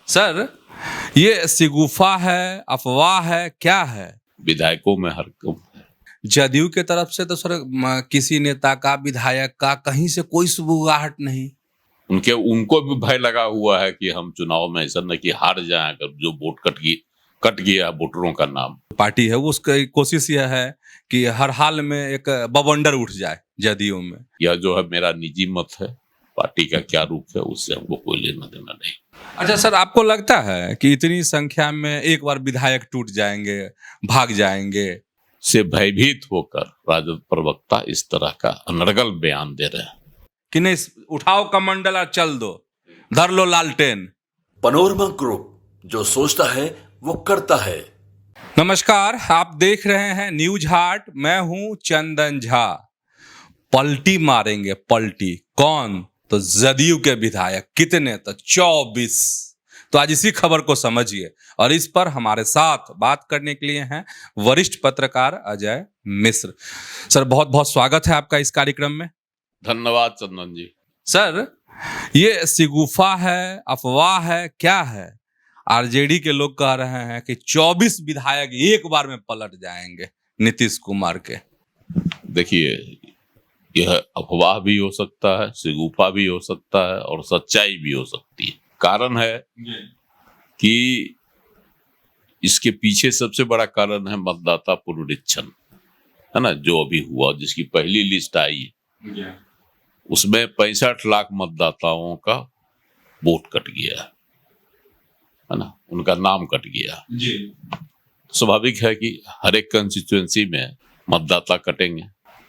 Sir, ये शिगुफा है, अफवाह है, क्या है? विधायकों में हर जदयू के तरफ से तो सर किसी नेता का, विधायक का कहीं से कोई सुगबुगाहट नहीं। उनको भी भय लगा हुआ है कि हम चुनाव में ऐसा न कि हार जाएं, अगर जो वोट कट गया वोटरों का नाम। पार्टी है वो, उसकी कोशिश यह है कि हर हाल में एक बवंडर उठ जाए जदयू में। यह जो है मेरा निजी मत है, पार्टी का क्या रूप है उससे हमको कोई लेना देना नहीं। अच्छा सर, आपको लगता है कि इतनी संख्या में एक बार विधायक टूट जाएंगे, भाग जाएंगे? से भयभीत होकर राजद प्रवक्ता इस तरह का अनर्गल बयान दे रहे हैं कि नहीं, उठाओ कमंडल और चल दो, धर लो लालटेन। पनोरमा ग्रुप, जो सोचता है वो करता है। नमस्कार, आप देख रहे हैं न्यूज हार्ट। मैं हूं चंदन झा। पलटी मारेंगे, पलटी। कौन? तो जदयू के विधायक। कितने? तो 24। तो आज इसी खबर को समझिए, और इस पर हमारे साथ बात करने के लिए हैं वरिष्ठ पत्रकार अजय मिश्र। सर, बहुत बहुत स्वागत है आपका इस कार्यक्रम में। धन्यवाद चंदन जी। सर, ये शिगुफा है, अफवाह है, क्या है? आरजेडी के लोग कह रहे हैं कि 24 विधायक एक बार में पलट जाएंगे नीतीश कुमार के। देखिए, यह अफवाह भी हो सकता है, शिगुफा भी हो सकता है और सच्चाई भी हो सकती है। कारण है कि इसके पीछे सबसे बड़ा कारण है मतदाता पुनरीक्षण, है ना, जो अभी हुआ, जिसकी पहली लिस्ट आई उसमें 65 लाख मतदाताओं का वोट कट गया, है ना, उनका नाम कट गया जी। स्वाभाविक है कि हर एक कंस्टिट्यूएंसी में मतदाता कटेंगे,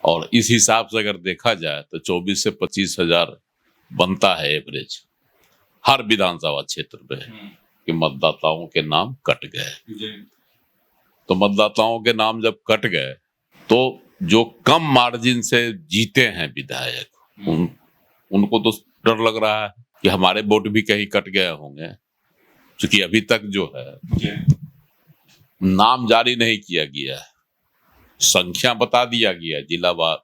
और इस हिसाब से अगर देखा जाए तो 24 से 25 हजार बनता है एवरेज हर विधानसभा क्षेत्र में कि मतदाताओं के नाम कट गए। तो मतदाताओं के नाम जब कट गए तो जो कम मार्जिन से जीते हैं विधायक, उनको तो डर लग रहा है कि हमारे वोट भी कहीं कट गए होंगे, क्योंकि अभी तक जो है नाम जारी नहीं किया गया है, संख्या बता दिया गया जिलावार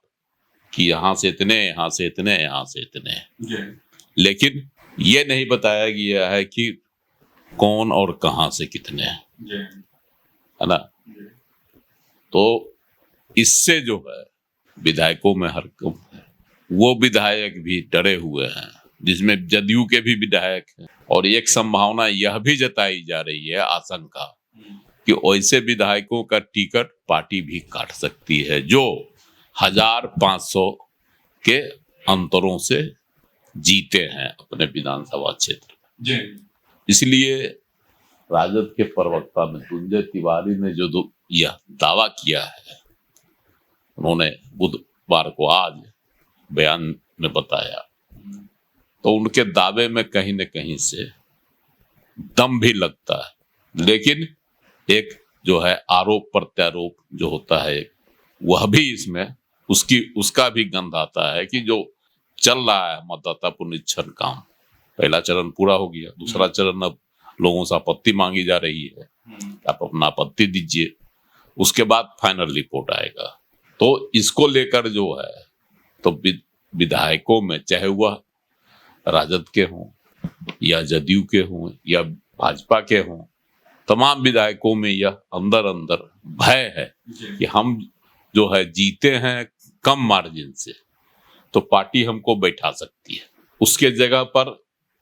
कि यहाँ से इतने, यहाँ से इतने, यहाँ से इतने, लेकिन ये नहीं बताया गया है कि कौन और कहाँ से कितने, है ना। तो इससे जो है विधायकों में हरकत है। वो विधायक भी डरे हुए हैं, जिसमें जदयू के भी विधायक हैं, और एक संभावना यह भी जताई जा रही है, आशंका, कि ऐसे विधायकों का टिकट पार्टी भी काट सकती है जो 1500 के अंतरों से जीते हैं अपने विधानसभा क्षेत्र में। इसलिए राजद के प्रवक्ता मृत्युंजय तिवारी ने जो यह दावा किया है, उन्होंने बुधवार को आज बयान में बताया, तो उनके दावे में कहीं न कहीं से दम भी लगता है, लेकिन एक जो है आरोप प्रत्यारोप जो होता है वह भी इसमें उसका भी गंध आता है कि जो चल रहा है मतदाता पुनरीक्षण काम, पहला चरण पूरा हो गया, दूसरा चरण अब लोगों से आपत्ति मांगी जा रही है, आप अपना आपत्ति दीजिए, उसके बाद फाइनल रिपोर्ट आएगा। तो इसको लेकर जो है तो विधायकों में, चाहे वह राजद के हों या जदयू के हों या भाजपा के हों, तमाम विधायकों में यह अंदर अंदर भय है कि हम जो है जीते हैं कम मार्जिन से, तो पार्टी हमको बैठा सकती है, उसके जगह पर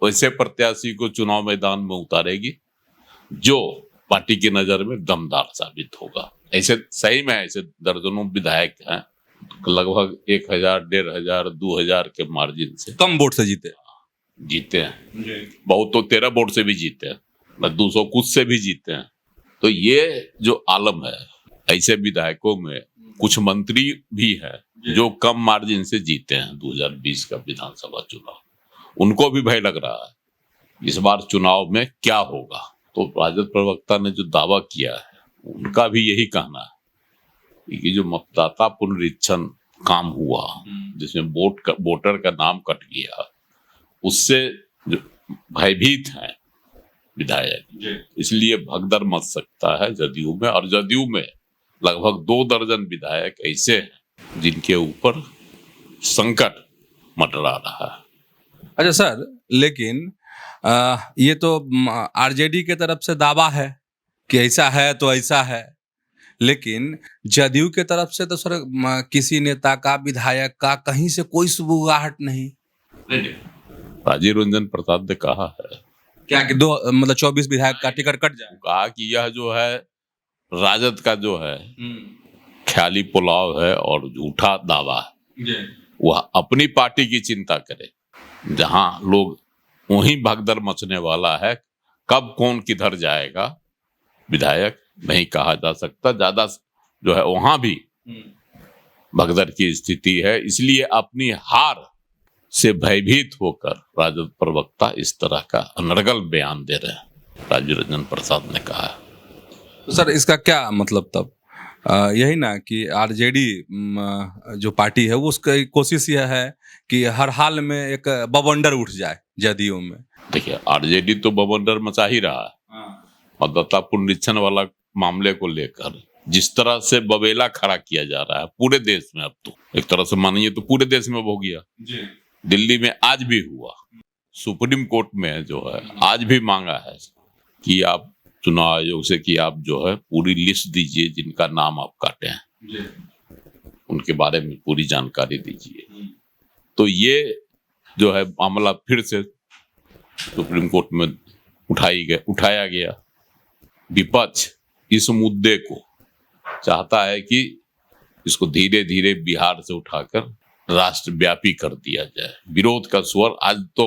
वैसे प्रत्याशी को चुनाव मैदान में उतारेगी जो पार्टी की नजर में दमदार साबित होगा। ऐसे सही में ऐसे दर्जनों विधायक हैं, लगभग 1000, 1500, 2000 के मार्जिन से कम वोट से जीते हैं। बहुत तो 13 वोट से भी जीते हैं, 200 कुछ से भी जीते हैं। तो ये जो आलम है, ऐसे विधायकों में कुछ मंत्री भी हैं जो कम मार्जिन से जीते हैं 2020 का विधानसभा चुनाव, उनको भी भय लग रहा है इस बार चुनाव में क्या होगा। तो राजद प्रवक्ता ने जो दावा किया है, उनका भी यही कहना है कि जो मतदाता पुनरीक्षण काम हुआ, जिसमें वोटर का नाम कट गया, उससे जो भयभीत हैं विधायक, इसलिए भगदड़ मच सकता है जदयू में। और जदयू में लगभग 2 दर्जन विधायक ऐसे हैं जिनके ऊपर संकट मंडरा रहा है। अच्छा सर, लेकिन ये तो आरजेडी के तरफ से दावा है कि ऐसा है तो ऐसा है, लेकिन जदयू के तरफ से तो सर किसी नेता का, विधायक का कहीं से कोई सुबुगाहट नहीं। राजीव रंजन प्रसाद ने कहा है क्या कि 24 विधायक का टिकट कट जाए। कहा कि यह जो है राजद का जो है ख्याली पुलाव है और झूठा दावा है। वह अपनी पार्टी की चिंता करे, जहां लोग वहीं भगदड़ मचने वाला है। कब कौन किधर जाएगा विधायक नहीं कहा जा सकता। ज्यादा जो है वहां भी भगदड़ की स्थिति है, इसलिए अपनी हार से भयभीत होकर राजद प्रवक्ता इस तरह का अनर्गल बयान दे रहे हैं। राजीव रंजन प्रसाद ने कहा। तो सर इसका क्या मतलब तब यही ना कि आरजेडी जो पार्टी है वो उसकी कोशिश यह है कि हर हाल में एक बवंडर उठ जाए जदयू में। देखिए आरजेडी तो बवंडर मचा ही रहा है और दत्ता पुनरीक्षण वाला मामले को लेकर जिस तरह से बवेला खड़ा किया जा रहा है पूरे देश में, अब तो एक तरह से मानिए तो पूरे देश में हो गया। दिल्ली में आज भी हुआ, सुप्रीम कोर्ट में जो है आज भी मांगा है कि आप चुनाव आयोग से कि आप जो है पूरी लिस्ट दीजिए जिनका नाम आप काटे हैं, उनके बारे में पूरी जानकारी दीजिए। तो ये जो है मामला फिर से सुप्रीम कोर्ट में उठाया गया। विपक्ष इस मुद्दे को चाहता है कि इसको धीरे धीरे बिहार से उठाकर राष्ट्रव्यापी कर दिया जाए। विरोध का स्वर आज तो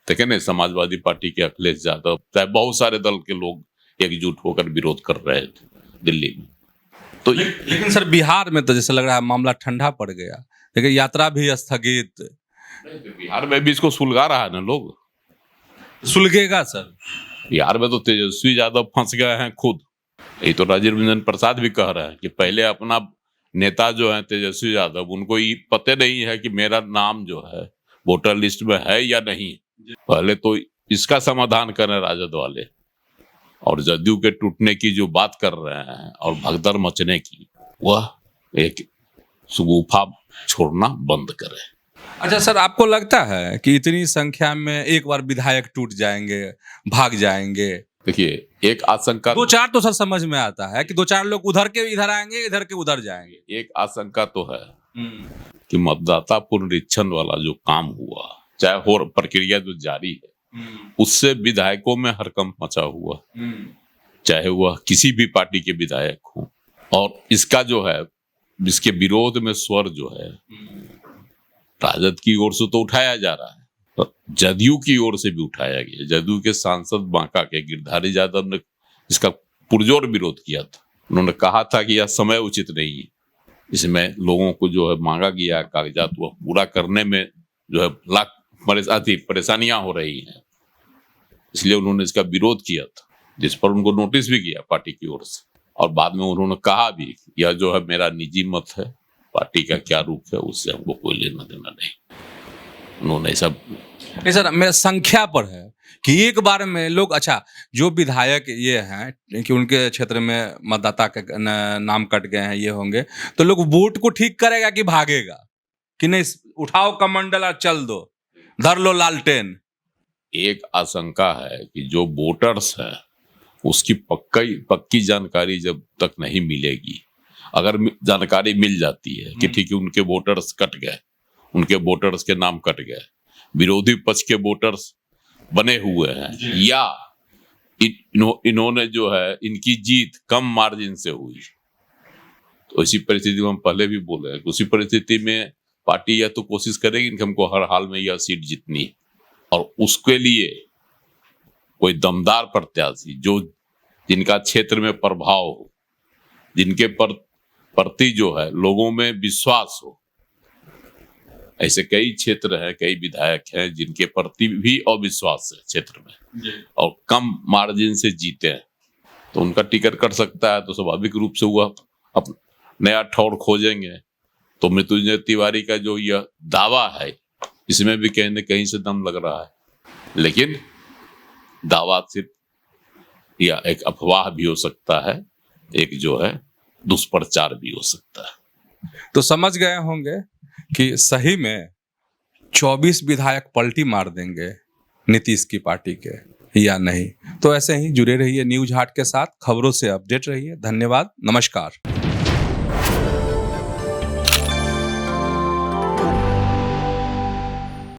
देखे ना, समाजवादी पार्टी के अखिलेश यादव चाहे बहुत सारे दल के लोग एकजुट होकर विरोध कर रहे थे दिल्ली में। तो लेकिन सर बिहार में तो जैसे लग रहा है मामला ठंडा पड़ गया, लेकिन यात्रा भी स्थगित। बिहार में भी इसको सुलगा रहा है ना लोग। सुलगेगा सर? बिहार में तो तेजस्वी यादव फंस गए हैं खुद। यही तो राजीव रंजन प्रसाद भी कह रहे हैं कि पहले अपना नेता जो है तेजस्वी यादव, उनको ये पता नहीं है कि मेरा नाम जो है वोटर लिस्ट में है या नहीं। पहले तो इसका समाधान करें राजद वाले, और जदयू के टूटने की जो बात कर रहे हैं और भगदड़ मचने की, वह एक सुगुफा छोड़ना बंद करे। अच्छा सर, आपको लगता है कि इतनी संख्या में एक बार विधायक टूट जाएंगे, भाग जाएंगे? देखिए एक आशंका, 2-4 तो सर समझ में आता है कि 2-4 लोग उधर के इधर आएंगे, इधर के उधर जाएंगे। एक आशंका तो है कि मतदाता पुनरीक्षण वाला जो काम हुआ, चाहे हो प्रक्रिया जो जारी है, उससे विधायकों में हड़कंप मचा हुआ, चाहे वह किसी भी पार्टी के विधायक हो। और इसका जो है, इसके विरोध में स्वर जो है राजद की ओर से तो उठाया जा रहा है, तो जदयू की ओर से भी उठाया गया। जदयू के सांसद बांका के गिरधारी यादव ने इसका पुरजोर विरोध किया था। उन्होंने कहा था कि यह समय उचित नहीं है, इसमें लोगों को जो है मांगा गया कागजात वह पूरा करने में जो है लाख परेशानियां हो रही हैं, इसलिए उन्होंने इसका विरोध किया था, जिस पर उनको नोटिस भी किया पार्टी की ओर से। और बाद में उन्होंने कहा भी यह जो है मेरा निजी मत है, पार्टी का क्या रूप है उससे हमको कोई लेना देना नहीं। उन्होंने सब नहीं सर, मेरा संख्या पर है कि एक बार में लोग, अच्छा जो विधायक ये हैं कि उनके क्षेत्र में मतदाता के नाम कट गए हैं, ये होंगे, तो लोग वोट को ठीक करेगा कि भागेगा कि नहीं, उठाओ कमंडल और चल दो, धर लो लालटेन। एक आशंका है कि जो वोटर्स है उसकी पक्की जानकारी जब तक नहीं मिलेगी, अगर जानकारी मिल जाती है कि ठीक है उनके वोटर्स कट गए, उनके वोटर्स के नाम कट गए, विरोधी पक्ष के वोटर्स बने हुए हैं, या इन्होंने जो है इनकी जीत कम मार्जिन से हुई, तो इसी परिस्थिति में हम पहले भी बोले हैं, उसी परिस्थिति में पार्टी या तो कोशिश करेगी कि हमको हर हाल में यह सीट जीतनी है, और उसके लिए कोई दमदार प्रत्याशी जो जिनका क्षेत्र में प्रभाव हो, जिनके प्रति जो है लोगों में विश्वास हो। ऐसे कई क्षेत्र हैं, कई विधायक हैं जिनके प्रति भी अविश्वास है क्षेत्र में और कम मार्जिन से जीते हैं, तो उनका टिकट कट सकता है। तो स्वाभाविक रूप से वह अब नया ठौर खोजेंगे। तो मृत्युंजय तिवारी का जो यह दावा है, इसमें भी कहीं न कहीं से दम लग रहा है, लेकिन दावा सिर्फ या एक अफवाह भी हो सकता है, एक जो है दुष्प्रचार भी हो सकता है। तो समझ गए होंगे कि सही में 24 विधायक पलटी मार देंगे नीतीश की पार्टी के या नहीं। तो ऐसे ही जुड़े रहिए न्यूज हाट के साथ, खबरों से अपडेट रहिए। धन्यवाद, नमस्कार।